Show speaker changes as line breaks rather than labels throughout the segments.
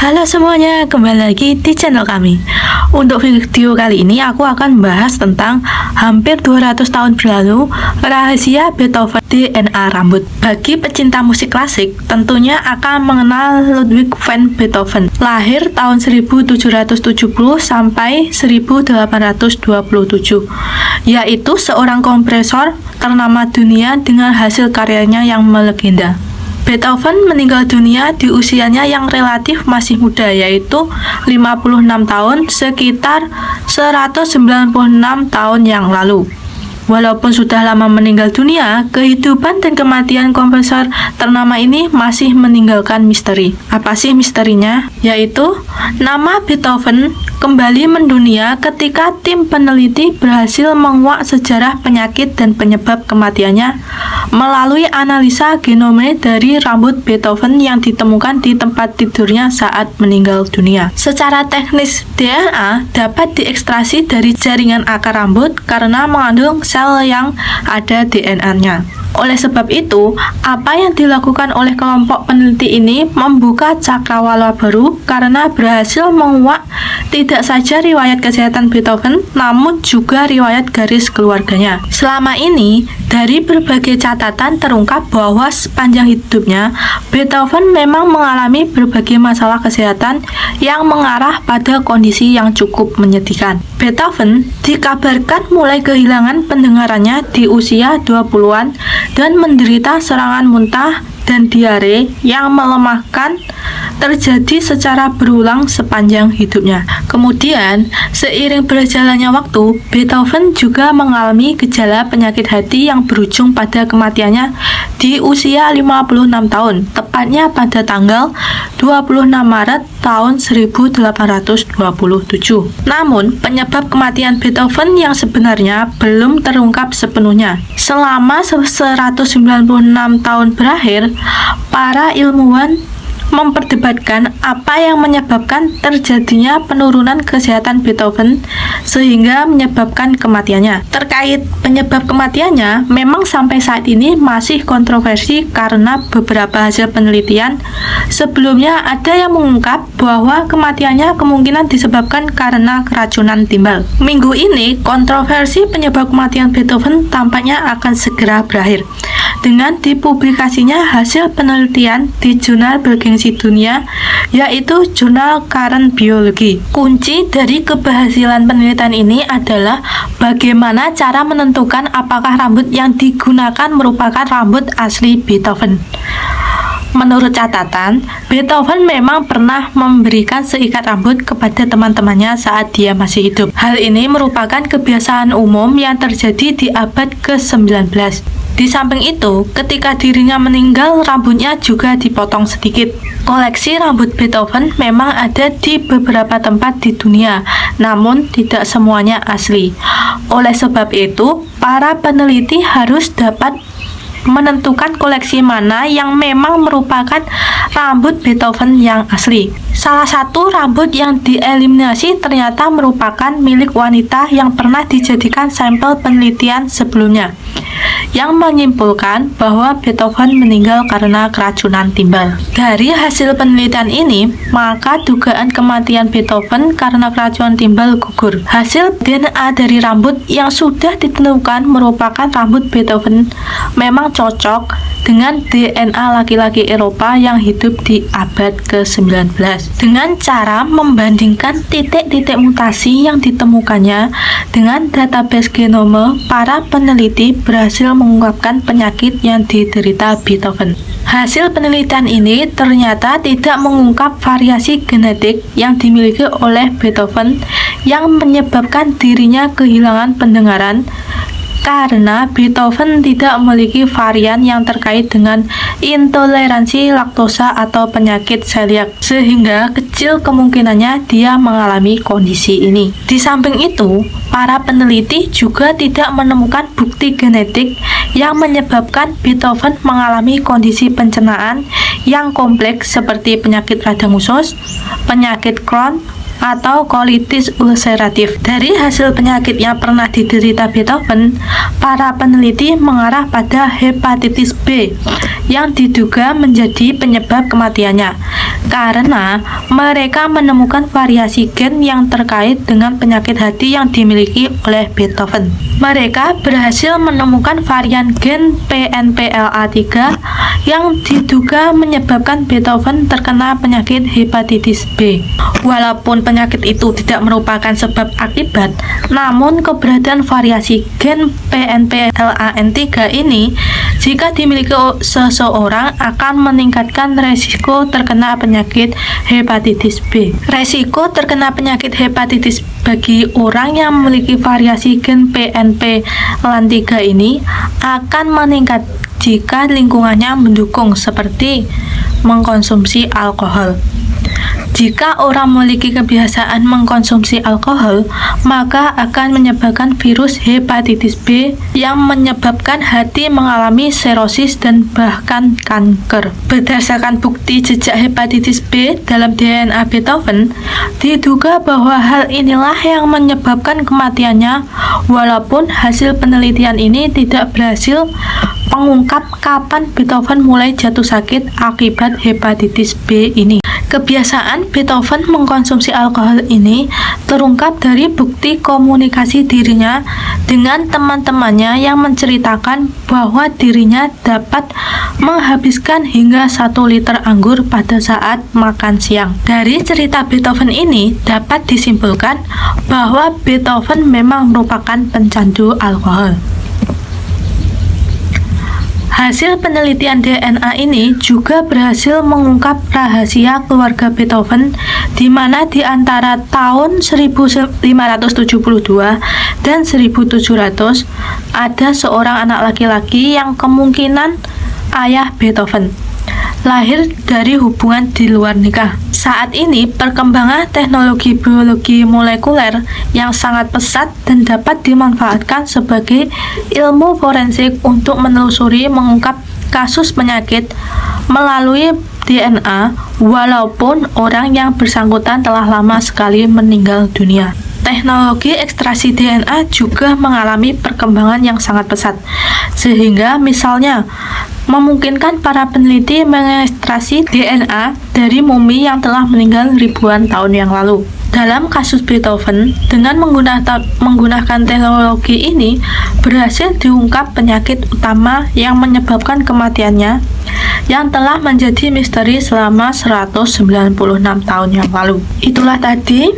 Halo semuanya, kembali lagi di channel kami. Untuk video kali ini aku akan bahas tentang hampir 200 tahun berlalu rahasia Beethoven DNA rambut. Bagi pecinta musik klasik, tentunya akan mengenal Ludwig van Beethoven. Lahir tahun 1770 sampai 1827, yaitu seorang komposer ternama dunia dengan hasil karyanya yang melegenda. Beethoven meninggal dunia di usianya yang relatif masih muda, yaitu 56 tahun, sekitar 196 tahun yang lalu. Walaupun sudah lama meninggal dunia, kehidupan dan kematian komposer ternama ini masih meninggalkan misteri. Apa sih misterinya? Yaitu nama Beethoven kembali mendunia ketika tim peneliti berhasil menguak sejarah penyakit dan penyebab kematiannya melalui analisa genome dari rambut Beethoven yang ditemukan di tempat tidurnya saat meninggal dunia. Secara teknis, DNA dapat diekstraksi dari jaringan akar rambut karena mengandung sel yang ada DNA-nya. Oleh sebab itu, apa yang dilakukan oleh kelompok peneliti ini membuka cakrawala baru karena berhasil menguak tidak saja riwayat kesehatan Beethoven, namun juga riwayat garis keluarganya. Selama ini, dari berbagai catatan terungkap bahwa sepanjang hidupnya, Beethoven memang mengalami berbagai masalah kesehatan yang mengarah pada kondisi yang cukup menyedihkan. Beethoven dikabarkan mulai kehilangan pendengarannya di usia 20-an dan menderita serangan muntah dan diare yang melemahkan terjadi secara berulang sepanjang hidupnya. Kemudian, seiring berjalannya waktu, Beethoven juga mengalami gejala penyakit hati yang berujung pada kematiannya di usia 56 tahun, tepatnya pada tanggal 26 Maret tahun 1827. Namun, penyebab kematian Beethoven yang sebenarnya belum terungkap sepenuhnya. Selama 196 tahun berakhir, para ilmuwan memperdebatkan apa yang menyebabkan terjadinya penurunan kesehatan Beethoven sehingga menyebabkan kematiannya. Terkait penyebab kematiannya, memang sampai saat ini masih kontroversi karena beberapa hasil penelitian sebelumnya ada yang mengungkap bahwa kematiannya kemungkinan disebabkan karena keracunan timbal. Minggu ini, kontroversi penyebab kematian Beethoven tampaknya akan segera berakhir dengan dipublikasinya hasil penelitian di jurnal bergengsi dunia, yaitu jurnal Current Biology. Kunci dari keberhasilan penelitian ini adalah bagaimana cara menentukan apakah rambut yang digunakan merupakan rambut asli Beethoven. Menurut catatan, Beethoven memang pernah memberikan seikat rambut kepada teman-temannya saat dia masih hidup. Hal ini merupakan kebiasaan umum yang terjadi di abad ke-19. Di samping itu, ketika dirinya meninggal, rambutnya juga dipotong sedikit. Koleksi rambut Beethoven memang ada di beberapa tempat di dunia, namun tidak semuanya asli. Oleh sebab itu, para peneliti harus dapat menentukan koleksi mana yang memang merupakan rambut Beethoven yang asli. Salah satu rambut yang dieliminasi ternyata merupakan milik wanita yang pernah dijadikan sampel penelitian sebelumnya, yang menyimpulkan bahwa Beethoven meninggal karena keracunan timbal. Dari hasil penelitian ini, maka dugaan kematian Beethoven karena keracunan timbal gugur. Hasil DNA dari rambut yang sudah ditemukan merupakan rambut Beethoven memang cocok dengan DNA laki-laki Eropa yang hidup di abad ke-19. Dengan cara membandingkan titik-titik mutasi yang ditemukannya dengan database genome, para peneliti berhasil mengungkapkan penyakit yang diderita Beethoven. Hasil penelitian ini ternyata tidak mengungkap variasi genetik yang dimiliki oleh Beethoven yang menyebabkan dirinya kehilangan pendengaran, karena Beethoven tidak memiliki varian yang terkait dengan intoleransi laktosa atau penyakit celiak, sehingga kecil kemungkinannya dia mengalami kondisi ini. Di samping itu, para peneliti juga tidak menemukan bukti genetik yang menyebabkan Beethoven mengalami kondisi pencernaan yang kompleks seperti penyakit radang usus, penyakit Crohn, atau colitis ulceratif. Dari hasil penyakit yang pernah diderita Beethoven, para peneliti mengarah pada hepatitis B yang diduga menjadi penyebab kematiannya, karena mereka menemukan variasi gen yang terkait dengan penyakit hati yang dimiliki oleh Beethoven. Mereka berhasil menemukan varian gen PNPLA3 yang diduga menyebabkan Beethoven terkena penyakit hepatitis B. Walaupun penyakit itu tidak merupakan sebab akibat, namun keberadaan variasi gen PNPLAN3 ini jika dimiliki seseorang akan meningkatkan resiko terkena penyakit hepatitis B. Resiko terkena penyakit hepatitis bagi orang yang memiliki variasi gen PNPLAN3 ini akan meningkat jika lingkungannya mendukung, seperti mengkonsumsi alkohol. Jika orang memiliki kebiasaan mengkonsumsi alkohol, maka akan menyebabkan virus hepatitis B yang menyebabkan hati mengalami serosis dan bahkan kanker. Berdasarkan bukti jejak hepatitis B dalam DNA Beethoven, diduga bahwa hal inilah yang menyebabkan kematiannya, walaupun hasil penelitian ini tidak berhasil mengungkap kapan Beethoven mulai jatuh sakit akibat hepatitis B ini. Kebiasaan Beethoven mengkonsumsi alkohol ini terungkap dari bukti komunikasi dirinya dengan teman-temannya yang menceritakan bahwa dirinya dapat menghabiskan hingga 1 liter anggur pada saat makan siang. Dari cerita Beethoven ini dapat disimpulkan bahwa Beethoven memang merupakan pencandu alkohol. Hasil penelitian DNA ini juga berhasil mengungkap rahasia keluarga Beethoven, di mana di antara tahun 1572 dan 1700 ada seorang anak laki-laki yang kemungkinan ayah Beethoven, lahir dari hubungan di luar nikah. Saat ini, perkembangan teknologi biologi molekuler yang sangat pesat dan dapat dimanfaatkan sebagai ilmu forensik untuk menelusuri mengungkap kasus penyakit melalui DNA, walaupun orang yang bersangkutan telah lama sekali meninggal dunia. Teknologi ekstraksi DNA juga mengalami perkembangan yang sangat pesat, sehingga misalnya memungkinkan para peneliti mengekstraksi DNA dari mumi yang telah meninggal ribuan tahun yang lalu. Dalam kasus Beethoven, dengan menggunakan teknologi ini, berhasil diungkap penyakit utama yang menyebabkan kematiannya, yang telah menjadi misteri selama 196 tahun yang lalu. Itulah tadi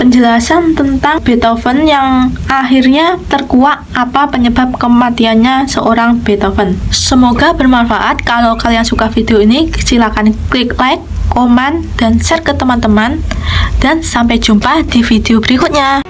penjelasan tentang Beethoven yang akhirnya terkuak apa penyebab kematiannya seorang Beethoven. Semoga bermanfaat. Kalau kalian suka video ini, silakan klik like, komen, dan share ke teman-teman. Dan sampai jumpa di video berikutnya.